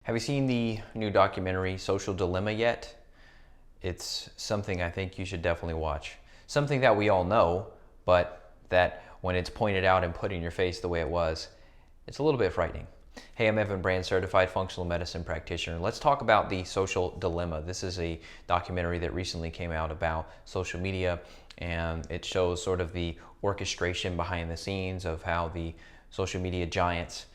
Have you seen the new documentary Social Dilemma yet? It's something I think you should definitely watch. Something that we all know, but that when it's pointed out and put in your face the way it was, it's a little bit frightening. Hey, I'm Evan Brand, certified functional medicine practitioner. Let's talk about the social dilemma. This is a documentary that recently came out about social media, and it shows sort of the orchestration behind the scenes of how the social media giants,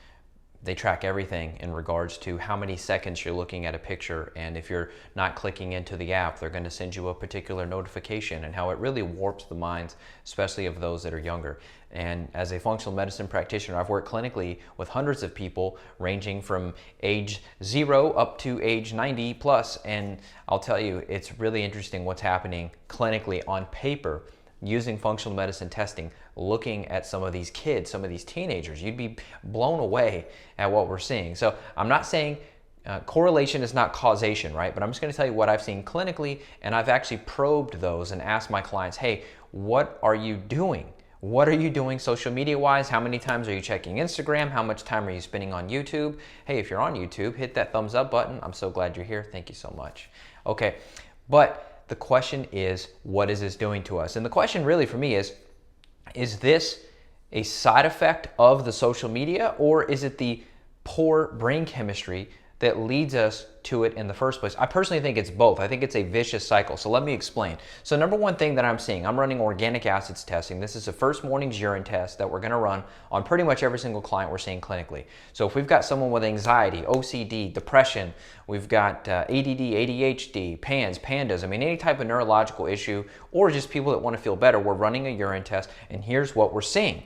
they track everything in regards to how many seconds you're looking at a picture, and if you're not clicking into the app, they're going to send you a particular notification, and how it really warps the minds, especially of those that are younger. And as a functional medicine practitioner, I've worked clinically with hundreds of people ranging from age 0 up to age 90 plus, and I'll tell you, it's really interesting what's happening clinically on paper using functional medicine testing, looking at some of these kids, some of these teenagers. You'd be blown away at what we're seeing. So I'm not saying correlation is not causation, right? But I'm just going to tell you what I've seen clinically, and I've actually probed those and asked my clients, hey, what are you doing? What are you doing social media wise? How many times are you checking Instagram? How much time are you spending on YouTube? Hey, if you're on YouTube, hit that thumbs up button. I'm so glad you're here. Thank you so much. Okay, but the question is, what is this doing to us? And the question really for me is this a side effect of the social media, or is it the poor brain chemistry that leads us to it in the first place? I personally think it's both. I think it's a vicious cycle. So let me explain. So number one thing that I'm seeing, I'm running organic acids testing. This is the first morning's urine test that we're going to run on pretty much every single client we're seeing clinically. So if we've got someone with anxiety, OCD, depression, we've got ADD, ADHD, PANS, PANDAS, I mean any type of neurological issue, or just people that want to feel better, we're running a urine test, and here's what we're seeing.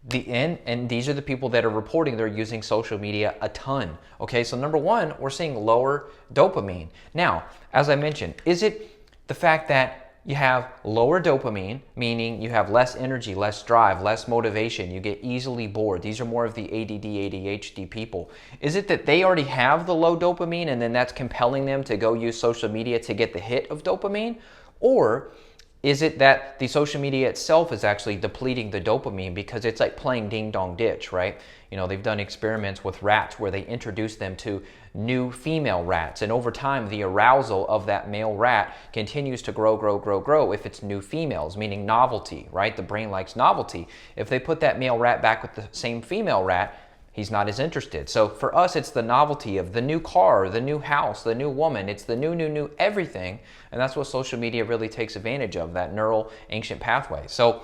And these are the people that are reporting they're using social media a ton. Okay, so number one, we're seeing lower dopamine. Now, as I mentioned, is it the fact that you have lower dopamine, meaning you have less energy, less drive, less motivation, you get easily bored? These are more of the ADD, ADHD people. Is it that they already have the low dopamine and then that's compelling them to go use social media to get the hit of dopamine? Or is it that the social media itself is actually depleting the dopamine because it's like playing ding dong ditch, right? You know, they've done experiments with rats where they introduce them to new female rats, and over time the arousal of that male rat continues to grow if it's new females, meaning novelty, right? The brain likes novelty. If they put that male rat back with the same female rat, he's not as interested. So for us, it's the novelty of the new car, the new house, the new woman. It's the new everything. And that's what social media really takes advantage of, that neural ancient pathway. So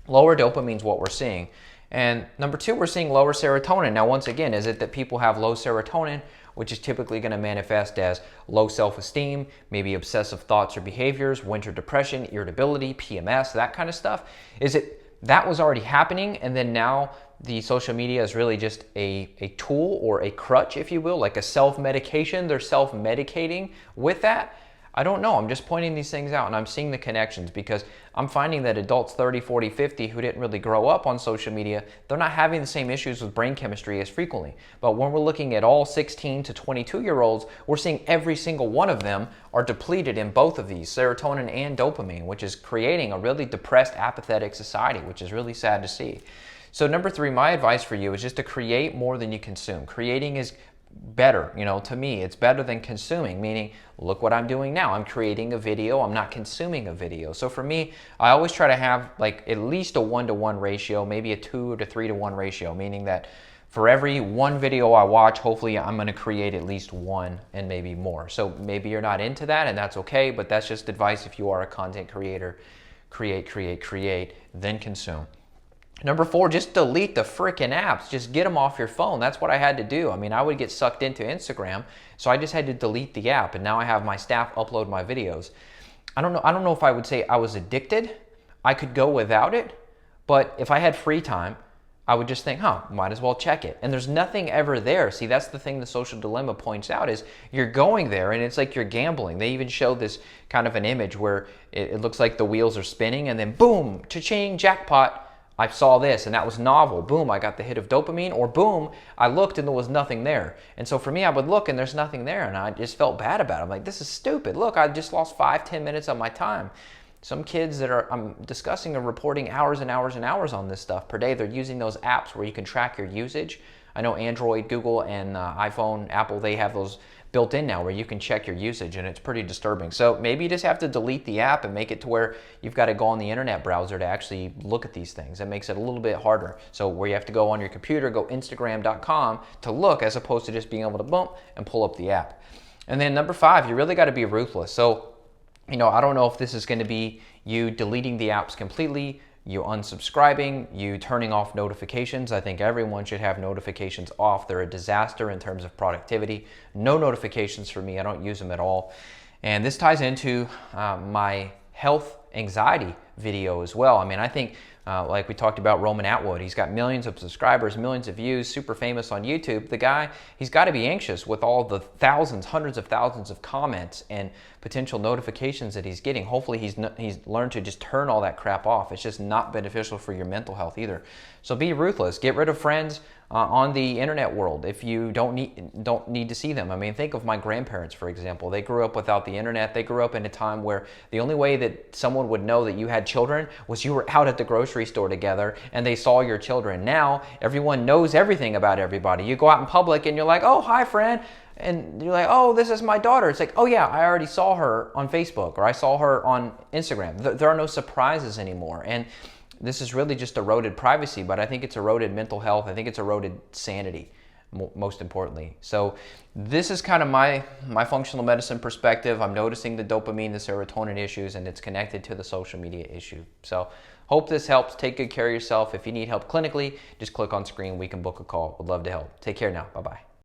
lower dopamine is what we're seeing. And number two, we're seeing lower serotonin. Now, once again, is it that people have low serotonin, which is typically going to manifest as low self-esteem, maybe obsessive thoughts or behaviors, winter depression, irritability, PMS, that kind of stuff? Is it that was already happening, and then now the social media is really just a tool or a crutch, if you will, like a self-medication? They're self-medicating with that? I don't know. I'm just pointing these things out, and I'm seeing the connections because I'm finding that adults 30, 40, 50 who didn't really grow up on social media, they're not having the same issues with brain chemistry as frequently. But when we're looking at all 16 to 22-year-olds, we're seeing every single one of them are depleted in both of these, serotonin and dopamine, which is creating a really depressed, apathetic society, which is really sad to see. So number three, my advice for you is just to create more than you consume. Creating is better, to me, it's better than consuming, meaning look what I'm doing now. I'm creating a video, I'm not consuming a video. So for me, I always try to have like at least a 1-to-1 ratio, maybe a 2 to 3-to-1 ratio, meaning that for every one video I watch, hopefully I'm going to create at least one and maybe more. So maybe you're not into that, and that's okay, but that's just advice if you are a content creator. Create, then consume. Number four, just delete the frickin' apps. Just get them off your phone. That's what I had to do. I mean, I would get sucked into Instagram, so I just had to delete the app, and now I have my staff upload my videos. I don't know if I would say I was addicted. I could go without it, but if I had free time, I would just think, might as well check it. And there's nothing ever there. See, that's the thing the social dilemma points out is you're going there and it's like you're gambling. They even show this kind of an image where it looks like the wheels are spinning and then boom, cha-ching, jackpot. I saw this and that was novel. Boom, I got the hit of dopamine, or boom, I looked and there was nothing there. And so for me, I would look and there's nothing there and I just felt bad about it. I'm like, this is stupid. Look, I just lost 5-10 minutes of my time. Some kids that I'm discussing are reporting hours and hours and hours on this stuff per day. They're using those apps where you can track your usage. I know Android, Google, and iPhone, Apple, they have those built in now where you can check your usage, and it's pretty disturbing. So maybe you just have to delete the app and make it to where you've got to go on the internet browser to actually look at these things. That makes it a little bit harder. So where you have to go on your computer, go Instagram.com to look, as opposed to just being able to bump and pull up the app. And then number 5, you really got to be ruthless. So, I don't know if this is going to be you deleting the apps completely, you unsubscribing, you turning off notifications. I think everyone should have notifications off. They're a disaster in terms of productivity. No notifications for me. I don't use them at all. And this ties into my health anxiety video as well. I think like we talked about Roman Atwood, he's got millions of subscribers, millions of views, super famous on YouTube. The guy, he's got to be anxious with all the thousands, hundreds of thousands of comments and potential notifications that he's getting. Hopefully he's learned to just turn all that crap off. It's just not beneficial for your mental health either. So be ruthless. Get rid of friends on the internet world if you don't need to see them. Think of my grandparents, for example. They grew up without the internet. They grew up in a time where the only way that someone would know that you had children was you were out at the grocery store together and they saw your children. Now everyone knows everything about everybody. You go out in public and you're like, oh, hi friend. And you're like, oh, this is my daughter. It's like, oh yeah, I already saw her on Facebook, or I saw her on Instagram. There are no surprises anymore. And this is really just eroded privacy, but I think it's eroded mental health. I think it's eroded sanity, most importantly. So this is kind of my functional medicine perspective. I'm noticing the dopamine, the serotonin issues, and it's connected to the social media issue. So hope this helps. Take good care of yourself. If you need help clinically, just click on screen. We can book a call. Would love to help. Take care now. Bye-bye.